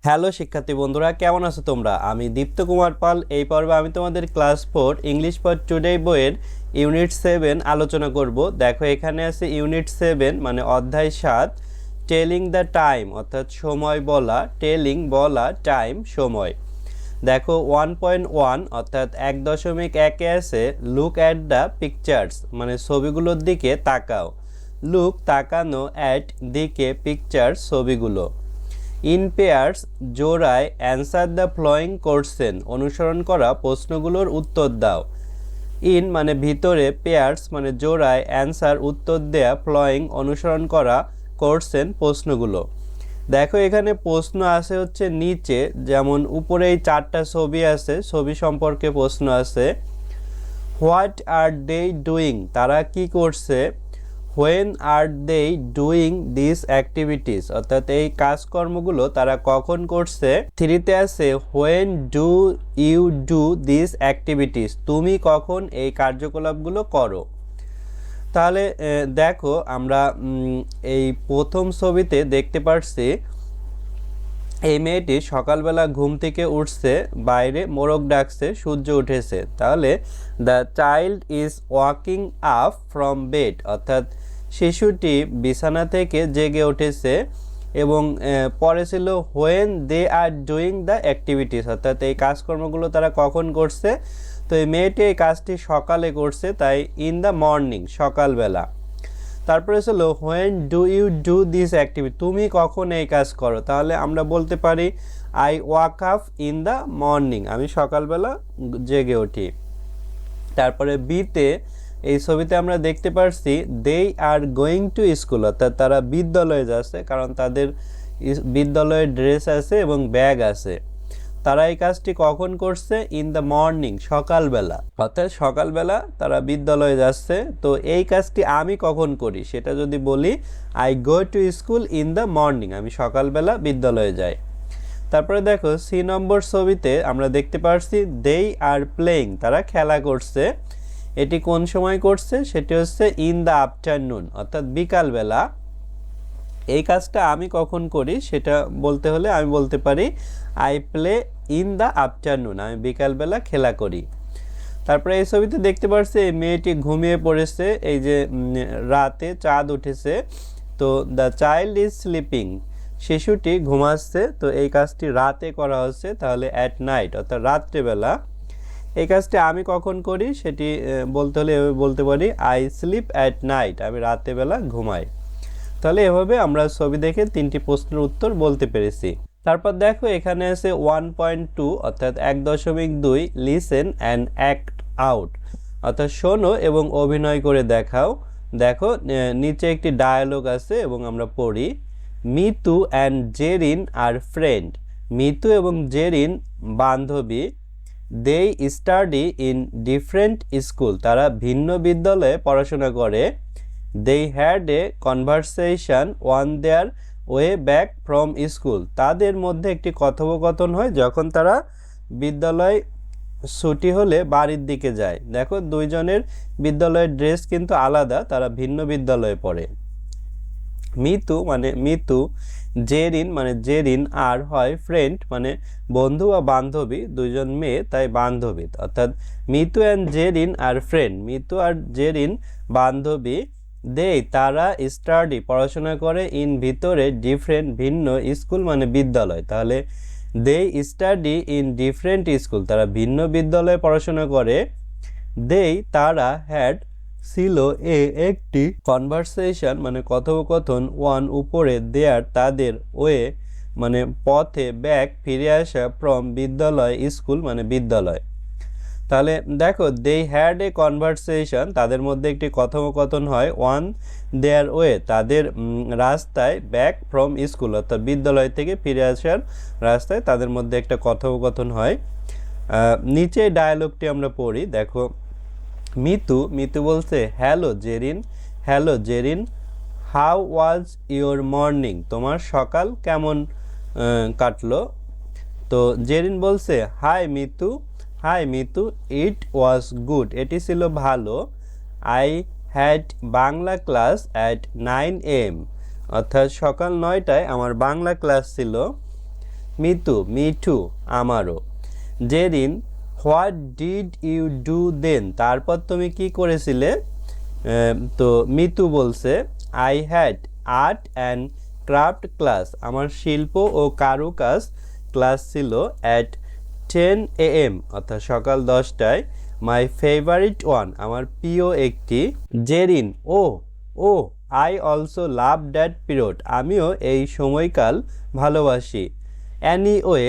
Hello শিক্ষার্থী বন্ধুরা, কেমন আছো তোমরা? আমি দীপ্ত কুমার পাল। এই পর্বে আমি তোমাদের ক্লাস 4 ইংলিশ ফর টুডে বইয়ের ইউনিট 7 আলোচনা করব। দেখো এখানে আছে ইউনিট 7 মানে অধ্যায় 7 টেলিং দ্য টাইম, অর্থাৎ সময় বলা, টেলিং বলা, টাইম সময়। দেখো 1.1 অর্থাৎ 1.1 আছে লুক অ্যাট দ্য পিকচার্স, মানে ছবিগুলোর দিকে তাকাও। লুক তাকানো, অ্যাট দিকে, পিকচার্স ছবিগুলো। ইন পেয়ার্স জোড়ায় অ্যান্সার দ্য ফ্লোয়িং কোশ্চেন অনুসরণ করা প্রশ্নগুলোর উত্তর দাও। ইন মানে ভিতরে, পেয়ার্স মানে জোড়ায়, অ্যান্সার উত্তর দেয়া, ফ্লোয়িং অনুসরণ করা, কোশ্চেন প্রশ্নগুলো। দেখো এখানে প্রশ্ন আছে হচ্ছে নিচে, যেমন উপরে এই 4টা ছবি আছে, ছবি সম্পর্কে প্রশ্ন আছে। হোয়াট আর দে ডুইং, তারা কি করছে। When are they doing this activities, অর্থাৎ এই কাজকর্মগুলো তারা কখন করছে। 3তে আছে when do you do this activities, তুমি কখন এই কার্যকলাপগুলো করো। তাহলে দেখো আমরা এই প্রথম ছবিতে দেখতে পাচ্ছি এই মেয়েটি সকালবেলা ঘুম থেকে উঠছে, বাইরে মোরগ ডাকছে, সূর্য উঠেছে। তাহলে the child is waking up from bed, অর্থাৎ শিশুটি বিছানা থেকে জেগে উঠেছে। এবং পরে ছিল when they are doing the activities, অর্থাৎ এই কাজকর্মগুলো তারা কখন করছে। তো এই মেয়েটি এই কাজটি সকালে করছে, তাই ইন দ্য মর্নিং, সকালবেলা। তারপরে ছিল when do you do this activity, তুমি কখন এই কাজ করো। তাহলে আমরা বলতে পারি I wake up in the morning, আমি সকালবেলা জেগে উঠি। তারপরে বিতে এই ছবিতে আমরা দেখতে পাচ্ছি দে আর গোয়িং টু স্কুল, অর্থাৎ তারা বিদ্যালয়ে যাচ্ছে, কারণ তাদের বিদ্যালয়ের ড্রেস আছে এবং ব্যাগ আছে। তারা এই কাজটি কখন করছে, ইন দ্য মর্নিং, সকালবেলা, অর্থাৎ সকালবেলা তারা বিদ্যালয়ে যাচ্ছে। তো এই কাজটি আমি কখন করি সেটা যদি বলি I go to school in the morning, আমি সকালবেলা বিদ্যালয়ে যাই। তারপরে দেখো সি নম্বর ছবিতে আমরা দেখতে পাচ্ছি দে আর প্লেইং, তারা খেলা করছে। এটি কোন সময় করছে, সেটি হচ্ছে ইন দ্য আফটারনুন, অর্থাৎ বিকালবেলা। এই কাজটা আমি কখন করি সেটা বলতে হলে আমি বলতে পারি I play in the afternoon, আমি বিকালবেলা খেলা করি। তারপরে এই ছবিতে দেখতে পাচ্ছি এই মেয়েটি ঘুমিয়ে পড়েছে, এই যে রাতে চাঁদ উঠেছে। তো দ্য চাইল্ড ইজ স্লিপিং, শিশুটি ঘুমাচ্ছে। তো এই কাজটি রাতে করা হচ্ছে, তাহলে অ্যাট নাইট, অর্থাৎ রাত্রেবেলা। এই কাজটি আমি কখন করি সেটি বলতে হলে এভাবে বলতে পারি আই স্লিপ অ্যাট নাইট, আমি রাতেবেলা ঘুমাই। তাহলে এভাবে আমরা ছবি দেখে 3টি প্রশ্নের উত্তর বলতে পেরেছি। তারপর দেখো এখানে আছে 1.2 অর্থাৎ 1.2 লিসেন অ্যান্ড অ্যাক্ট আউট, অর্থাৎ শোনো এবং অভিনয় করে দেখাও। দেখো নিচে একটি ডায়ালগ আছে এবং আমরা পড়ি। Mitu and Zerin R friend, Mitu এবং জেরিন বান্ধবী। They study in different school, তারা ভিন্ন বিদ্যালয়ে পড়াশোনা করে। They had a conversation on their way back from school, তাদের মধ্যে একটি কথোপকথন হয় যখন তারা বিদ্যালয় ছুটি হলে বাড়ির দিকে যায়। দেখো দুইজনের বিদ্যালয়ের ড্রেস কিন্তু আলাদা, তারা ভিন্ন বিদ্যালয়ে পড়ে। মিতু মানে মিতু, জেরিন মানে জেরিন, আর হয় ফ্রেন্ড মানে বন্ধু বা বান্ধবী, দুইজন মেয়ে তাই বান্ধবী, অর্থাৎ Mitu and Zerin R friend, Mitu আর জেরিন বান্ধবী। দে তারা স্টাডি পড়াশোনা করে, ইন ভিতরে, ডিফারেন্ট ভিন্ন, স্কুল মানে বিদ্যালয়। তাহলে they study in different school, তারা ভিন্ন বিদ্যালয়ে পড়াশোনা করে। দে তারা হ্যাড ছিল একটি কনভারসেশন মানে কথোপকথন, ওয়ান উপরে, দেয়ার তাদের, ওয়ে মানে পথে, ব্যাক ফিরে আসা, ফ্রম বিদ্যালয়, স্কুল মানে বিদ্যালয়। তাহলে দেখো দে হ্যাড এ কনভারসেশন, তাদের মধ্যে একটি কথোপকথন হয়, ওয়ান দেয়ার ওয়ে তাদের রাস্তায়, ব্যাক ফ্রম স্কুল অর্থাৎ বিদ্যালয় থেকে ফিরে আসার রাস্তায় তাদের মধ্যে একটা কথোপকথন হয়। নিচে ডায়ালগটি আমরা পড়ি। দেখো মিতু বলছে hello Zerin, hello Zerin, how was your morning, তোমার সকাল কেমন কাটলো। তো জেরিন বলছে hi Mitu, hi Mitu, it was good, এটি ছিল ভালো। I had Bangla class at 9 AM, অর্থাৎ সকাল 9টায় আমার বাংলা ক্লাস ছিল। মিতু মি টু আমারও। Zerin what did you do then, তারপর তুমি কি করেছিলে? তো মিতু বলছে I had art and craft class, আমার শিল্প ও কারুকাজ ক্লাস ছিল অ্যাট 10 AM অর্থাৎ সকাল 10টায়। মাই ফেভারিট ওয়ান, আমার প্রিয় একটি। Zerin oh oh I also love that period, আমিও এই সময়কাল ভালোবাসি। অ্যানিওয়ে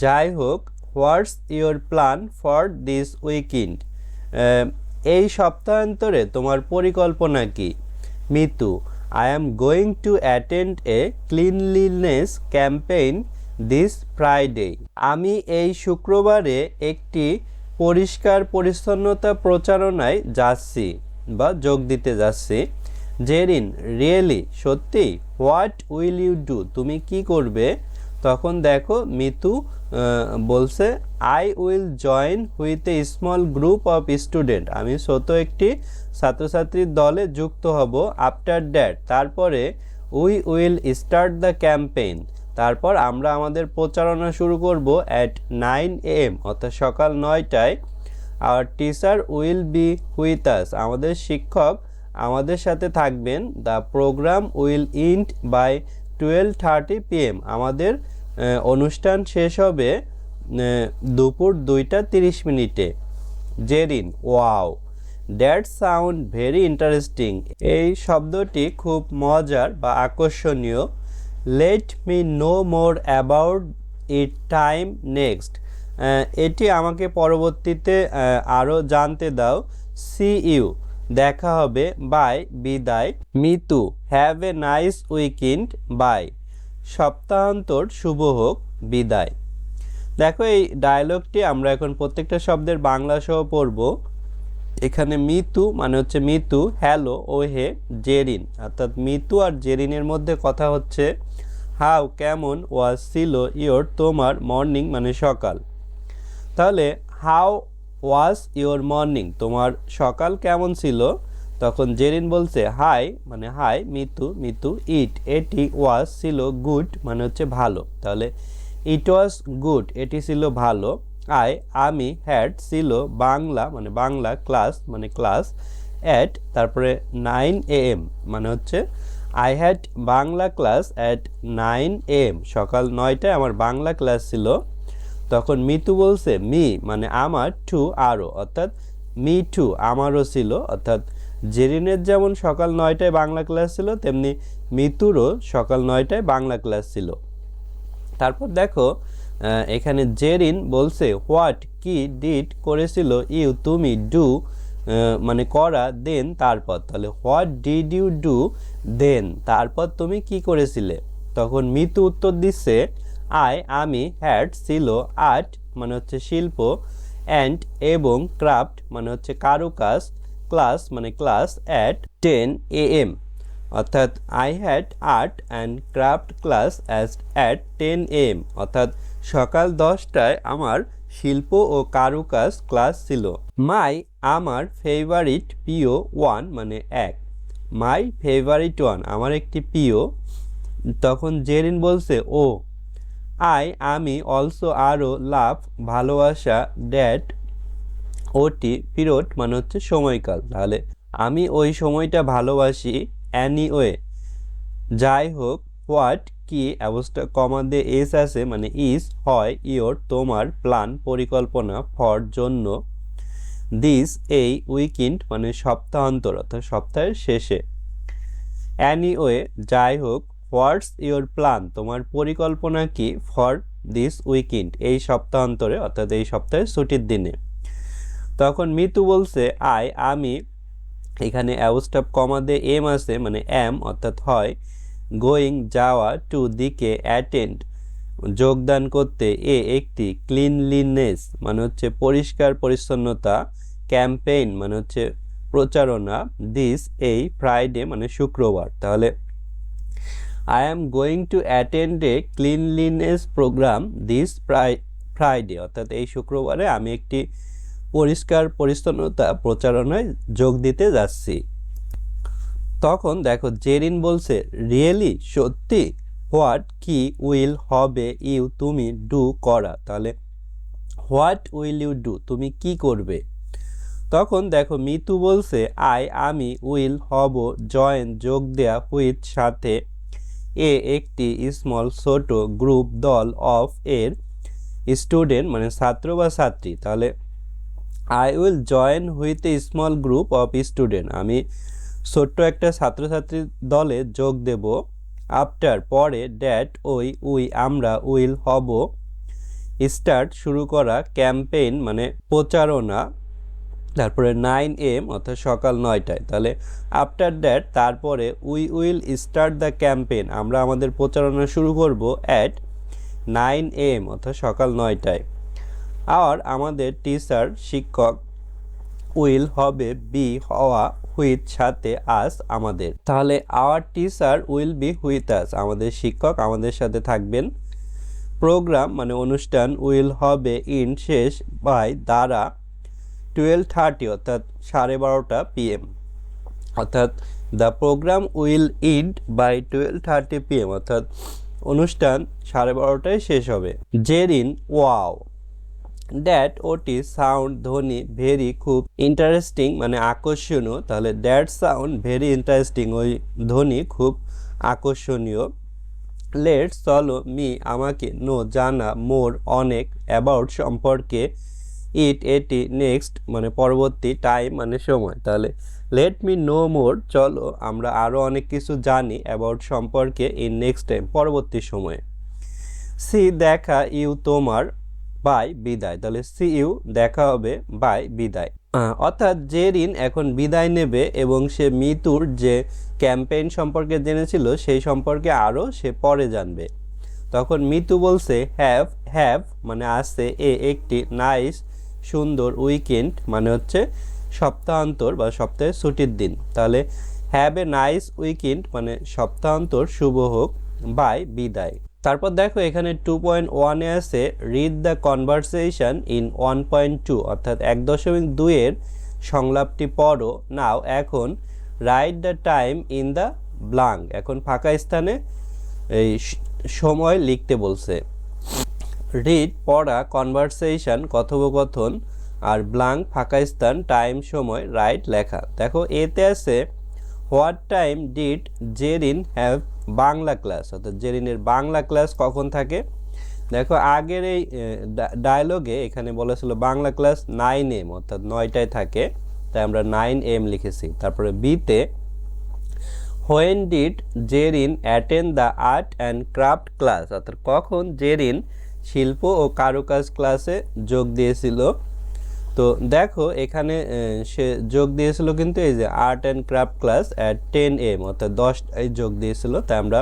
যাই হোক, what's your plan for this weekend, এই সপ্তাহান্তরে তোমার পরিকল্পনা কি? Mitu I am going to attend a cleanliness campaign this Friday, আমি এই শুক্রবারে একটি পরিষ্কার পরিচ্ছন্নতা প্রচারণায় যাচ্ছি বা যোগ দিতে যাচ্ছি। জেরিন রিয়েলি, সত্যি? হোয়াট উইল ইউ ডু, তুমি কি করবে? তখন দেখো মিতু বলছে I will join with a small group of student, আমি ছোট একটি ছাত্রছাত্রীর দলে যুক্ত হব। আফটার দ্যাট, তারপরে we will start the campaign, তারপর আমরা আমাদের প্রচারণা শুরু করব অ্যাট 9 AM অর্থাৎ সকাল 9টায়। Our teacher will be with us, আমাদের শিক্ষক আমাদের সাথে থাকবেন। The programme will end by 12:30 PM, আমাদের অনুষ্ঠান শেষ হবে দুপুর 2:30 Zerin wow that sound very interesting, এই শব্দটি খুব মজার বা আকর্ষণীয়। Let me know more about it time next, এটি আমাকে পরবর্তীতে আরও জানতে দাও। সি ইউ, দেখা হবে। বাই, বিদায়। Mitu have a nice weekend, bye, সপ্তাহান্তর শুভ হোক, বিদায়। দেখো এই ডায়লগটি আমরা এখন প্রত্যেকটা শব্দের বাংলা সহ পড়ব। এখানে মিতু মানে হচ্ছে মিতু, হ্যালো ও হে। জেরিন অর্থাৎ মিতু আর জেরিনের মধ্যে কথা হচ্ছে। হাউ কেমন, ওয়াজ ছিল, ইয়োর তোমার, মর্নিং মানে সকাল। তাহলে হাউ ওয়াজ ইয়োর মর্নিং, তোমার সকাল কেমন ছিল? তখন জেরিন বলছে হাই মানে হাই মিতু, মিতু ইট এটি, ওয়াজ ছিল, গুড মানে হচ্ছে ভালো। তাহলে ইট ওয়াজ গুড, এটি ছিল ভালো। আমি হ্যাড ছিল বাংলা মানে বাংলা, ক্লাস মানে ক্লাস, অ্যাট তারপরে 9 AM মানে হচ্ছে I had Bangla class at 9 AM, সকাল 9টায় আমার বাংলা ক্লাস ছিল। তখন মিতু বলছে মি মানে আমার, টু আরও, অর্থাৎ মি টু আমারও ছিল। অর্থাৎ জেরিনের যেমন সকাল 9টায় বাংলা ক্লাস ছিল, তেমনি মিতুরও সকাল 9টায় বাংলা ক্লাস ছিল। তারপর দেখো এখানে জেরিন বলছে হোয়াট কি, ডিড করেছিল, ইউ তুমি, ডু মানে করা, দেন তারপর। তাহলে what did you do then, তারপর তুমি কি করেছিলে? তখন মিতু উত্তর দিচ্ছে আমি হ্যাড ছিল আর্ট মানে হচ্ছে শিল্প, অ্যান্ড এবং ক্রাফট মানে হচ্ছে কারুকাজ, ক্লাস মানে ক্লাস, অ্যাট 10 AM অর্থাৎ I had art and craft class at 10 AM অর্থাৎ সকাল 10টায় আমার শিল্প ও কারুকাজ ক্লাস ছিল। মাই আমার ফেভারিট প্রিয় ওয়ান মানে এক, মাই ফেভারিট ওয়ান আমার একটি প্রিয়। তখন জেরিন বলছে ও আমি অলসো আরও, লাভ ভালোবাসা, ড্যাট ওটি, পিরিয়ড মানে হচ্ছে সময়কাল। তাহলে আমি ওই সময়টা ভালোবাসি। অ্যানিওয়ে যাই হোক, হোয়াট কি, অবস্থা কমা দিয়ে এস আছে মানে ইজ হয়, ইয়োর তোমার, প্ল্যান পরিকল্পনা, ফর জন্য, দিস এই, উইকেন্ড মানে সপ্তাহান্তর অর্থাৎ সপ্তাহের শেষে। অ্যানিওয়ে যাই হোক, হোয়াটস ইয়োর প্ল্যান তোমার পরিকল্পনা কি, ফর দিস উইকেন্ড এই সপ্তাহান্তরে অর্থাৎ এই সপ্তাহের ছুটির দিনে। তখন মিতু বলছে আমি, এখানে অ্যাবস্ট্রাপ কমা দিয়ে এম আছে মানে অ্যাম অর্থাৎ হয়, গোয়িং যাওয়া, টু দিকে, অ্যাটেন্ড যোগদান করতে, একটি, ক্লিনলিনেস মানে হচ্ছে পরিষ্কার পরিচ্ছন্নতা, ক্যাম্পেইন মানে হচ্ছে প্রচারণা, দিস এই, ফ্রাইডে মানে শুক্রবার। তাহলে I am going to attend a cleanliness programme this Friday অর্থাৎ এই শুক্রবারে আমি একটি পরিষ্কার পরিচ্ছন্নতা প্রচারণায় যোগ দিতে যাচ্ছি। তখন দেখো জেরিন বলছে রিয়েলি, সত্যি? হোয়াট কি, উইল হবে, ইউ তুমি, ডু করা। তাহলে হোয়াট উইল ইউ ডু, তুমি কি করবে। তখন দেখো মিতু বলছে আমি, উইল হব, জয়েন যোগ দেয়া, হুইথ সাথে, একটি, স্মল ছোট, গ্রুপ দল, অফ এর, স্টুডেন্ট মানে ছাত্র বা ছাত্রী। তাহলে I will join with a small group of student, আমি ছোট্ট একটা ছাত্রছাত্রীর দলে যোগ দেব। আফটার পরে, ড্যাট ওই, আমরা, উইল হব, স্টার্ট শুরু করা, ক্যাম্পেইন মানে প্রচারণা, তারপরে 9 AM অর্থাৎ সকাল 9টায়। তাহলে আফটার দ্যাট তারপরে, উইল স্টার্ট দ্য ক্যাম্পেইন, আমরা আমাদের প্রচারণা শুরু করব অ্যাট 9 AM অর্থাৎ সকাল 9টায়। আর আমাদের টিচার শিক্ষক, উইল হবে, বি হওয়া, হুইথ সাথে, আস আমাদের। তাহলে our teacher will be with us, আমাদের শিক্ষক আমাদের সাথে থাকবেন। প্রোগ্রাম মানে অনুষ্ঠান, উইল হবে, ইন শেষ, বাই দ্বারা, 12:30 অর্থাৎ 12:30 PM, অর্থাৎ the programme will end by 12:30 PM, অর্থাৎ অনুষ্ঠান 12:30টায় শেষ হবে। জেরিন, ওয়াও, দ্যাট ওটি, সাউন্ড ধ্বনি, ভেরি খুব, ইন্টারেস্টিং মানে আকর্ষণীয়। তাহলে দ্যাট সাউন্ড ভেরি ইন্টারেস্টিং, ওই ধ্বনি খুব আকর্ষণীয়। লেটস চলো, মি আমাকে, নো জানা, মোর অনেক, অ্যাবাউট সম্পর্কে, ইট এটি, নেক্সট মানে পরবর্তী, টাইম মানে সময়। তাহলে লেট মি নো মোর, চলো আমরা আরও অনেক কিছু জানি, অ্যাবাউট সম্পর্কে, ইন নেক্সট টাইম পরবর্তী সময়ে। সি দেখা, ইউ তোমার, বাই বিদায়। তাহলে সি ইউ দেখা হবে, বাই বিদায়। অর্থাৎ জেরিন এখন বিদায় নেবে এবং সে মিতুর যে ক্যাম্পেইন সম্পর্কে জেনেছিল সেই সম্পর্কে আরও সে পরে জানবে। তখন মিতু বলছে হ্যাভ মানে আছে, একটি, নাইস সুন্দর, উইকেন্ড মানে হচ্ছে সপ্তাহান্তর বা সপ্তাহের ছুটির দিন। তাহলে হ্যাভ এ নাইস উইকেন্ড মানে সপ্তাহান্তর শুভ হোক, বাই বিদায়। তারপর দেখো এখানে 2.1-এ আছে রিড দ্য কনভারসেশন ইন 1.2 অর্থাৎ 1.2 এর সংলাপটি পড়ো। নাও এখন, write the time in the blank, এখন ফাঁকা স্থানে এই সময় লিখতে বলছে। রিড পড়া, কনভারসেশন কথোপকথন, আর ব্ল্যাঙ্ক ফাঁকা স্থান, টাইম সময়, রাইট লেখা। দেখো এতে আছে what time did Zerin have Bangla class, অর্থাৎ জেরিনের বাংলা ক্লাস কখন থাকে। দেখো আগের এই ডায়লগে এখানে বলেছিল বাংলা ক্লাস 9 AM অর্থাৎ 9টায় থাকে, তাই আমরা 9 AM লিখেছি। তারপরে বিতে when did Zerin attend the art and craft class, অর্থাৎ কখন জেরিন শিল্প ও কারুকাজ ক্লাসে যোগ দিয়েছিল। তো দেখো এখানে সে যোগ দিয়েছিল কিন্তু এই যে art and craft class at 10 AM অর্থাৎ 10টায় যোগ দিয়েছিল, তাই আমরা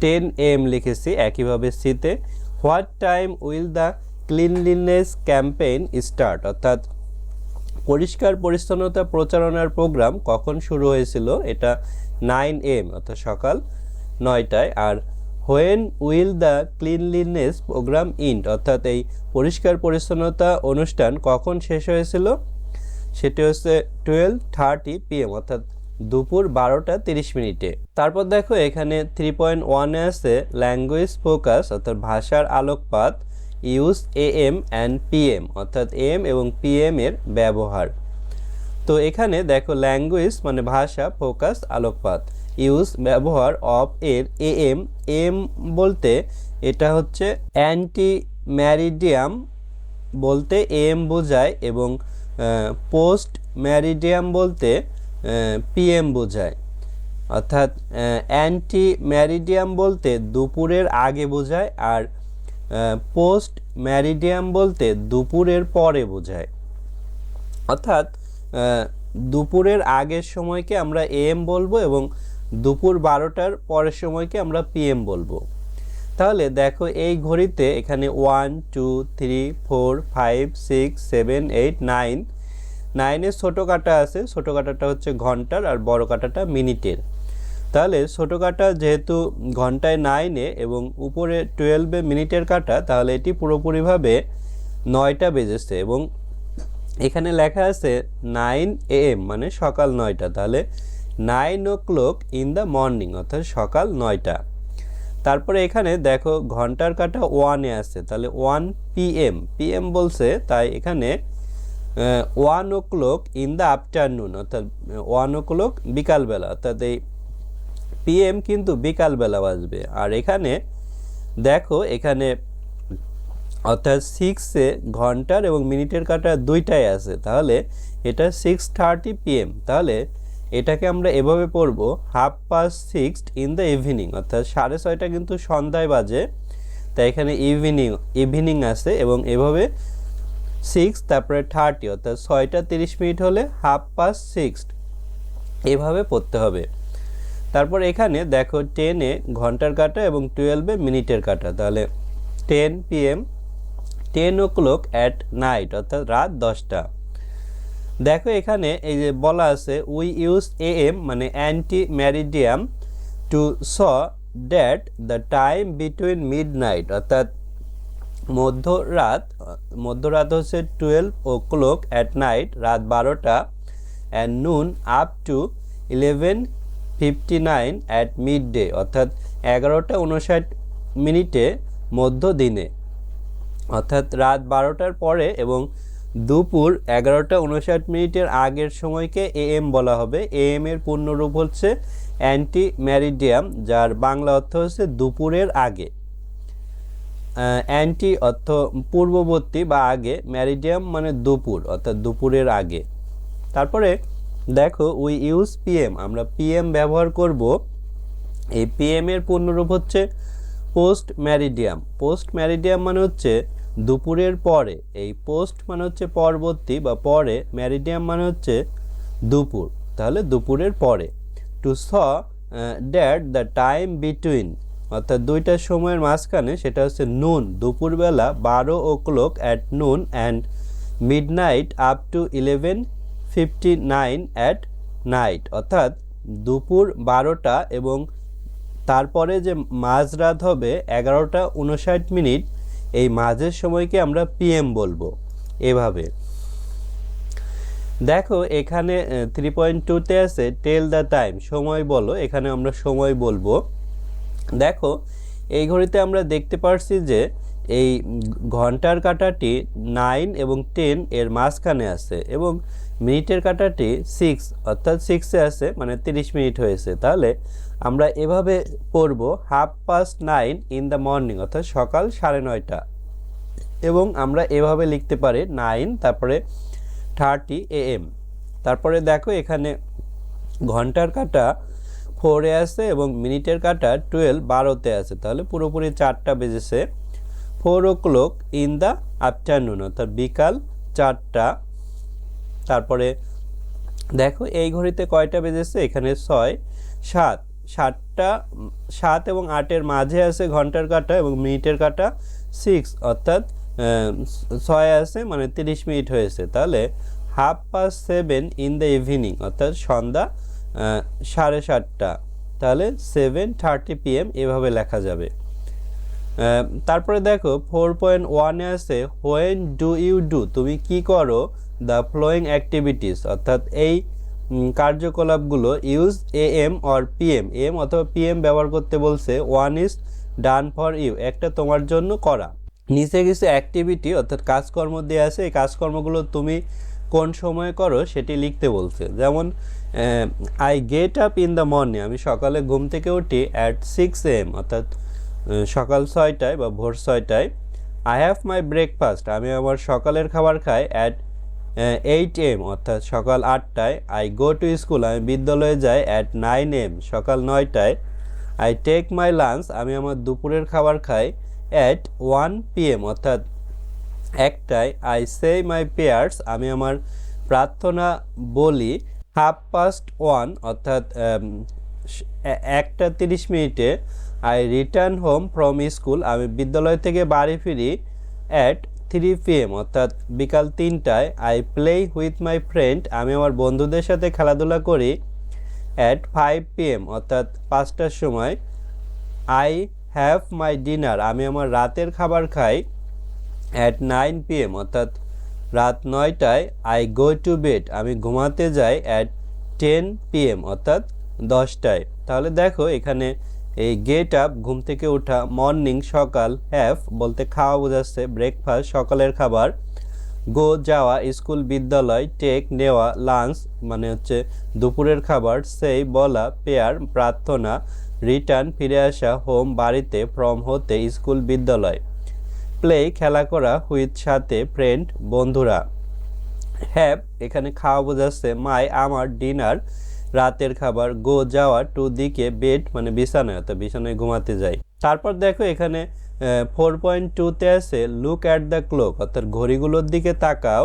10 AM লিখেছি। একইভাবে সিতে what time will the cleanliness campaign start, অর্থাৎ পরিষ্কার পরিচ্ছন্নতা প্রচারণার প্রোগ্রাম কখন শুরু হয়েছিল, এটা 9 AM অর্থাৎ সকাল 9টায়। আর when will the cleanliness programme end, অর্থাৎ এই পরিষ্কার পরিচ্ছন্নতা অনুষ্ঠান কখন শেষ হয়েছিল, সেটি হচ্ছে 12:30 PM অর্থাৎ দুপুর 12:30। তারপর দেখো এখানে 3.1-এ আছে ল্যাঙ্গুয়েজ ফোকাস অর্থাৎ ভাষার আলোকপাত, ইউজ AM অ্যান্ড PM অর্থাৎ AM এবং PM এর ব্যবহার। তো এখানে দেখো ল্যাঙ্গুয়েজ মানে ভাষা, ফোকাস আলোকপাত, ইউজ ব্যবহার, অফ এর AM বলতে এটা হচ্ছে অ্যান্টি ম্যারিডিয়াম বলতে AM বোঝায় এবং পোস্ট ম্যারিডিয়াম বলতে PM বোঝায়। অর্থাৎ অ্যান্টি ম্যারিডিয়াম বলতে দুপুরের আগে বোঝায় আর পোস্ট ম্যারিডিয়াম বলতে দুপুরের পরে বোঝায়। অর্থাৎ দুপুরের আগের সময়কে আমরা AM বলবো এবং দুপুর 12টার পরের সময়কে আমরা PM বলবো। তাহলে দেখো এই ঘড়িতে এখানে 1 2 3 4 5 6 7 8 9 9-এ ছোটো কাটা আছে, ছোটো কাটাটা হচ্ছে ঘন্টার আর বড় কাটাটা মিনিটের। তাহলে ছোটো কাটা যেহেতু ঘন্টায় 9-এ এবং উপরে 12-এ মিনিটের কাটা, তাহলে এটি পুরোপুরিভাবে 9টা বেজেছে এবং এখানে লেখা আছে 9 AM মানে সকাল 9টা, তাহলে 9 o'clock ইন দ্য মর্নিং অর্থাৎ সকাল 9টা। তারপরে এখানে দেখো ঘন্টার কাঁটা 1-এ আছে, তাহলে 1 PM PM বলছে, তাই এখানে 1 o'clock ইন দ্য আফটারনুন, অর্থাৎ 1 o'clock বিকালবেলা, অর্থাৎ এই PM কিন্তু বিকালবেলা বাজবে। আর এখানে দেখো এখানে অর্থাৎ 6-এ ঘন্টার এবং মিনিটের কাঁটা দুইটাই আছে, তাহলে এটা 6:30 PM। তাহলে এটাকে আমরা এভাবে পড়ব 6:30 ইন দ্য ইভিনিং, অর্থাৎ 6:30 কিন্তু সন্ধ্যায় বাজে, তাই এখানে ইভিনিং আছে এবং এভাবে 6 তারপরে 30 অর্থাৎ 6:30 হলে 6:30 এভাবে পড়তে হবে। তারপর এখানে দেখো 10-এ ঘন্টার কাঁটা এবং 12-এ মিনিটের কাঁটা, তাহলে 10 PM 10 o'clock অ্যাট নাইট, অর্থাৎ রাত 10টা। দেখো এখানে এই যে বলা আছে উই ইউজ AM মানে ante meridiem to show that the time between midnight, অর্থাৎ মধ্যরাত হচ্ছে 12 o'clock অ্যাট নাইট, রাত 12টা, and noon up to 11:59 at midday, অর্থাৎ 11:59 মধ্যদিনে, অর্থাৎ রাত 12টার পরে এবং দুপুর 11:59 আগের সময়কে AM বলা হবে। AM এর পূর্ণরূপ হচ্ছে অ্যান্টি মেরিডিয়াম, যার বাংলা অর্থ হচ্ছে দুপুরের আগে। অ্যান্টি অর্থ পূর্ববর্তী বা আগে, মেরিডিয়াম মানে দুপুর, অর্থাৎ দুপুরের আগে। তারপরে দেখো উই ইউজ PM, আমরা PM ব্যবহার করব। এই PM এর পূর্ণরূপ হচ্ছে পোস্ট মেরিডিয়াম। পোস্ট মেরিডিয়াম মানে হচ্ছে দুপুরের পরে, এই পোস্ট মানে হচ্ছে পরবর্তী বা পরে, মেরিডিয়াম মানে হচ্ছে দুপুর, তাহলে দুপুরের পরে। To show that the time between, অর্থাৎ দুইটার সময়ের মাঝখানে, সেটা হচ্ছে নুন দুপুরবেলা 12 o'clock at noon and midnight up to 11:59 at night, অর্থাৎ দুপুর 12টা এবং তারপরে যে মাঝরাত হবে 11:59, এই মাঝের সময়কে আমরা PM বলবো। এভাবে দেখো এখানে 3.2-তে আছে টেল দ্য টাইম, সময় বলো, এখানে আমরা সময় বলবো। দেখো এই ঘড়িতে আমরা দেখতে পারছি যে এই ঘন্টার কাঁটাটি 9 এবং 10 এর মাঝখানে আছে এবং মিনিটের কাঁটাটি 6 অর্থাৎ 6-এ আছে, মানে 30 মিনিট হয়েছে। তাহলে আমরা এভাবে পড়ব 9:30 ইন দ্য মর্নিং, অর্থাৎ সকাল 9:30, এবং আমরা এভাবে লিখতে পারি 9 তারপরে 30 AM। তারপরে দেখো এখানে ঘন্টার কাঁটা 4-এ আছে এবং মিনিটের কাঁটা 12-তে আছে, তাহলে পুরোপুরি 4টা বেজেছে। 4 o'clock ইন দ্য আফটারনুন, অর্থাৎ বিকাল 4টা। তারপরে দেখো এই ঘড়িতে কয়টা বেজেছে, এখানে 6, 7, 7টা, 7 এবং 8-এর মাঝে আছে ঘন্টার কাঁটা এবং মিনিটের কাঁটা 6, অর্থাৎ 6 আছে, মানে 30 মিনিট হয়েছে। তাহলে 7:30 ইন দ্য ইভিনিং, অর্থাৎ সন্ধ্যা 7:30, তাহলে 7:30 PM এভাবে লেখা যাবে। তারপরে দেখো 4.1-এ আছে হোয়েন ডু ইউ ডু, তুমি কি করো, দ্য ফ্লোয়িং অ্যাক্টিভিটিস, অর্থাৎ এই কার্যকলাপগুলো use AM or PM, AM অথবা PM ব্যবহার করতে বলছে। 1 ইজ ডান ফর ইউ, একটা তোমার জন্য করা। নিচে কিছু অ্যাক্টিভিটি অর্থাৎ কাজকর্ম দেওয়া আছে, এই কাজকর্মগুলো তুমি কোন সময় করো সেটি লিখতে বলছে। যেমন I get up in the morning, আমি সকালে ঘুম থেকে উঠি অ্যাট 6 AM, অর্থাৎ সকাল 6টায় বা ভোর 6টায়। আই হ্যাভ মাই ব্রেকফাস্ট, আমি আমার সকালের খাবার খাই অ্যাট 8 AM, অর্থাৎ সকাল 8টায়। আই গো টু স্কুল, আমি বিদ্যালয়ে যাই অ্যাট 9 AM, সকাল 9টায়। আই টেক মাই লাঞ্চ, আমি আমার দুপুরের খাবার খাই অ্যাট 1 PM, অর্থাৎ 1টায়। আই সে মাই প্রেয়ার্স, আমি আমার প্রার্থনা বলি 1:30, অর্থাৎ 1:30। I return home from school, আমি বিদ্যালয় থেকে বাড়ি ফিরি অ্যাট 3 PM, অর্থাৎ বিকাল 3টায়। I play with my friend, আমি আমার বন্ধুদের সাথে খেলাধুলা করি অ্যাট 5 PM, অর্থাৎ 5টার সময়। আই হ্যাভ মাই ডিনার, আমি আমার রাতের খাবার খাই অ্যাট 9 PM, অর্থাৎ রাত 9টায়। আই গো টু বেড, আমি ঘুমাতে যাই অ্যাট 10 PM, অর্থাৎ 10টায়। তাহলে দেখো এখানে এই গেট আপ ঘুম থেকে ওঠা, মর্নিং সকাল, হ্যাভ বলতে খাওয়া বোঝাচ্ছে, ব্রেকফাস্ট সকালের খাবার, গো যাওয়া স্কুল বিদ্যালয়, টেক নেওয়া, লাঞ্চ মানে হচ্ছে দুপুরের খাবার, সেই বলা, পেয়ার প্রার্থনা, রিটার্ন ফিরে আসা, হোম বাড়িতে, ফ্রম হতে স্কুল বিদ্যালয়, প্লে খেলা করা, হুইথ সাথে, ফ্রেন্ড বন্ধুরা, হ্যাভ এখানে খাওয়া বোঝাচ্ছে, মাই আমার, ডিনার রাতের খাবার, গো যাওয়া, টু দিকে, বেড মানে বিছানায় অর্থাৎ বিছানায় ঘুমাতে যাই। তারপর দেখো এখানে 4.2-তে আছে লুক অ্যাট দ্য ক্লক অর্থাৎ ঘড়িগুলোর দিকে তাকাও,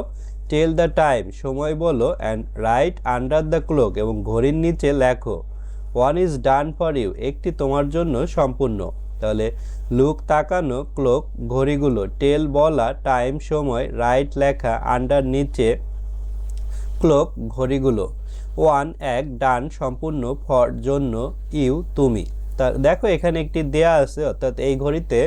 টেল দ্য টাইম সময় বলো, and write under the clock এবং ঘড়ির নিচে লেখো, one is done for you একটি তোমার জন্য সম্পূর্ণ। তাহলে লুক তাকানো, ক্লক ঘড়িগুলো, টেল বলা, টাইম সময়, রাইট লেখা, আন্ডার নিচে, ক্লক ঘড়িগুলো, ওয়ান এক, ডান সম্পূর্ণ, ফর জন্য, ইউ তুমি। তা দেখো এখানে একটি দেয়া আছে অর্থাৎ এই ঘড়িতে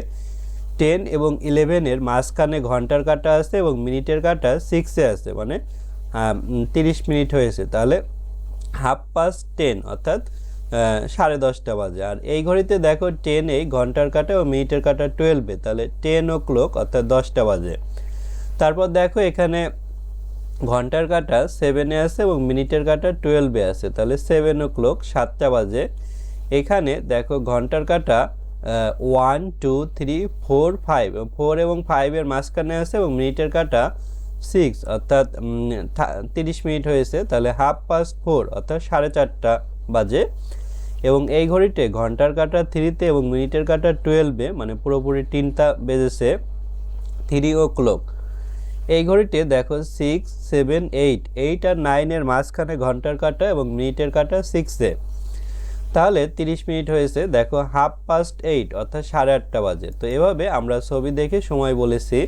10 এবং 11-এর মাঝখানে ঘন্টার কাঁটা আছে এবং মিনিটের কাঁটা 6-এ আছে, মানে 30 মিনিট হয়েছে। তাহলে 10:30 অর্থাৎ 10:30 বাজে। আর এই ঘড়িতে দেখো 10-এ ঘন্টার কাঁটা ও মিনিটের কাঁটা 12-এ, তাহলে 10 o'clock অর্থাৎ 10টা বাজে। তারপর দেখো এখানে ঘন্টার কাঁটা 7-এ আছে এবং মিনিটের কাঁটা 12-এ আছে, তাহলে 7 o'clock 7টা বাজে। এখানে দেখো ঘন্টার কাঁটা 1 2 3 4 5 4 এবং 5-এর মাঝখানে আছে এবং মিনিটের কাঁটা 6 অর্থাৎ 30 মিনিট হয়েছে, তাহলে 4:30 অর্থাৎ 4:30 বাজে। এবং এই ঘড়িতে ঘন্টার কাঁটা 3-তে এবং মিনিটের কাঁটা 12-এ, মানে পুরোপুরি 3টা বেজেছে, 3 o'clock। এই ঘড়িতে দেখো 6 7 8 আর 9-এর মাঝখানে ঘন্টার কাঁটা এবং মিনিটের কাঁটা 6-এ, তাহলে 30 মিনিট হয়েছে। দেখো 8:30 অর্থাৎ 8:30 বাজে। তো এভাবে আমরা ছবি দেখে সময় বলেছি।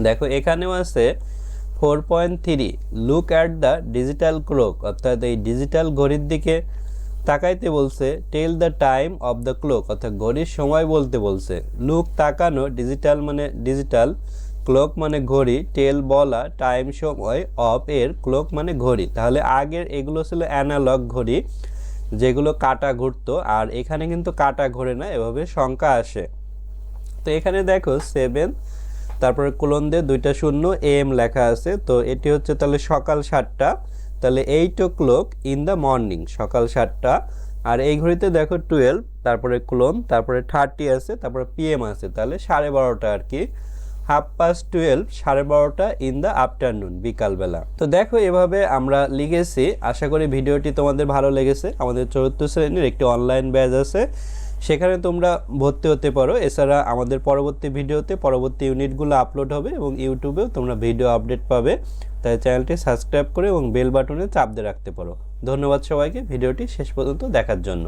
দেখো এখানেও আছে 4.3 look at the digital clock অর্থাৎ এই ডিজিটাল ঘড়ির দিকে তাকাইতে বলছে, tell the time of the clock অর্থাৎ ঘড়ির সময় বলতে বলছে, লুক তাকানো, ডিজিটাল মানে ডিজিটাল, ক্লক মানে ঘড়ি, টেল বলা, টাইম সময়, অফ এর ক্লক মানে ঘড়ি। তাহলে আগের এগুলো ছিল অ্যানালগ ঘড়ি যেগুলো কাঁটা ঘুরতো, আর এখানে কিন্তু কাঁটা ঘোরে না, এভাবে সংখ্যা আসে। তো এখানে দেখো 7 তারপরে কোলন দিয়ে 2টা শূন্য AM লেখা আছে, তো এটি হচ্ছে তাহলে সকাল 7টা, তাহলে 8 o'clock ইন দ্য মর্নিং সকাল 7টা। আর এই ঘড়িতে দেখো 12 তারপরে কোলন তারপরে 30 আছে তারপরে PM আছে, তাহলে 12:30 আর কি, 12:30 12:30 ইন দ্য আফটারনুন বিকালবেলা। তো দেখো এভাবে আমরা লিখেছি। আশা করি ভিডিওটি তোমাদের ভালো লেগেছে। আমাদের 4র্থ শ্রেণীর একটি অনলাইন ব্যাচ আছে, সেখানে তোমরা ভর্তি হতে পারো। এছাড়া আমাদের পরবর্তী ভিডিওতে পরবর্তী ইউনিটগুলো আপলোড হবে এবং ইউটিউবেও তোমরা ভিডিও আপডেট পাবে। তাই চ্যানেলটি সাবস্ক্রাইব করে এবং বেল বাটনে চাপ দিয়ে রাখতে পারো। ধন্যবাদ সবাইকে ভিডিওটি শেষ পর্যন্ত দেখার জন্য।